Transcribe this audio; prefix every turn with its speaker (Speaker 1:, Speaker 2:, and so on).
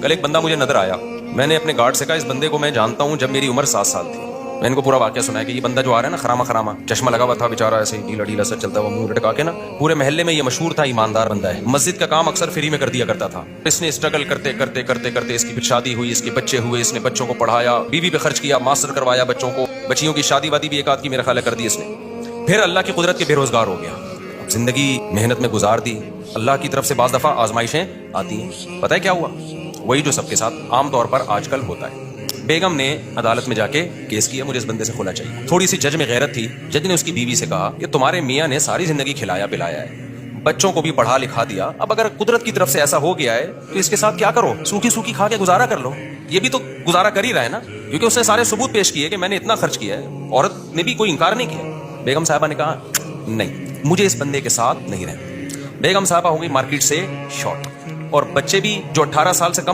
Speaker 1: کل ایک بندہ مجھے نظر آیا, میں نے اپنے گارڈ سے کہا اس بندے کو میں جانتا ہوں جب میری عمر 7 سال تھی. میں ان کو پورا واقعہ سنا ہے کہ یہ بندہ جو آ رہا ہے نا خراما خراما, چشمہ لگا ہوا تھا بیچارہ, ایسے ڈھیلا ڈھیلا سا چلتا ہوا, منہ لٹکا کے نا, پورے محلے میں یہ مشہور تھا ایماندار بندہ ہے, مسجد کا کام اکثر فری میں کر دیا کرتا تھا. اس نے اسٹرگل کرتے کرتے کرتے کرتے اس کی پھر شادی ہوئی, اس کے بچے ہوئے, اس نے بچوں کو پڑھایا, بیوی پہ خرچ کیا, ماسٹر کروایا بچوں کو, بچیوں کی شادی وادی بھی ایک آدھ کی میرا خیال ہے کر دی اس نے. پھر اللہ کی قدرت کے بے روزگار ہو گیا, زندگی محنت میں گزار دی. اللہ کی طرف سے بعض دفعہ آزمائشیں آتی ہیں. پتہ ہے کیا ہوا؟ وہی جو سب کے ساتھ عام طور پر آج کل ہوتا ہے. بیگم نے عدالت میں جا کے کیس کیا, مجھے اس بندے سے کھلا چاہیے. تھوڑی سی جج میں غیرت تھی. جج نے اس کی بیوی سے کہا کہ تمہارے میاں نے ساری زندگی کھلایا پلایا ہے, بچوں کو بھی پڑھا لکھا دیا, اب اگر قدرت کی طرف سے ایسا ہو گیا ہے تو اس کے ساتھ کیا کرو, سوکھی سوکھی کھا کے گزارا کر لو. یہ بھی تو گزارا کر ہی رہا ہے نا, کیونکہ اس نے سارے ثبوت پیش کیے کہ میں نے اتنا خرچ کیا ہے. عورت نے بھی کوئی انکار نہیں کیا. بیگم صاحبہ نے کہا نہیں, مجھے اس بندے کے ساتھ نہیں رہنا. بیگم صاحبہ ہو گئی مارکیٹ سے شارٹ, اور بچے بھی جو 18 سال سے کم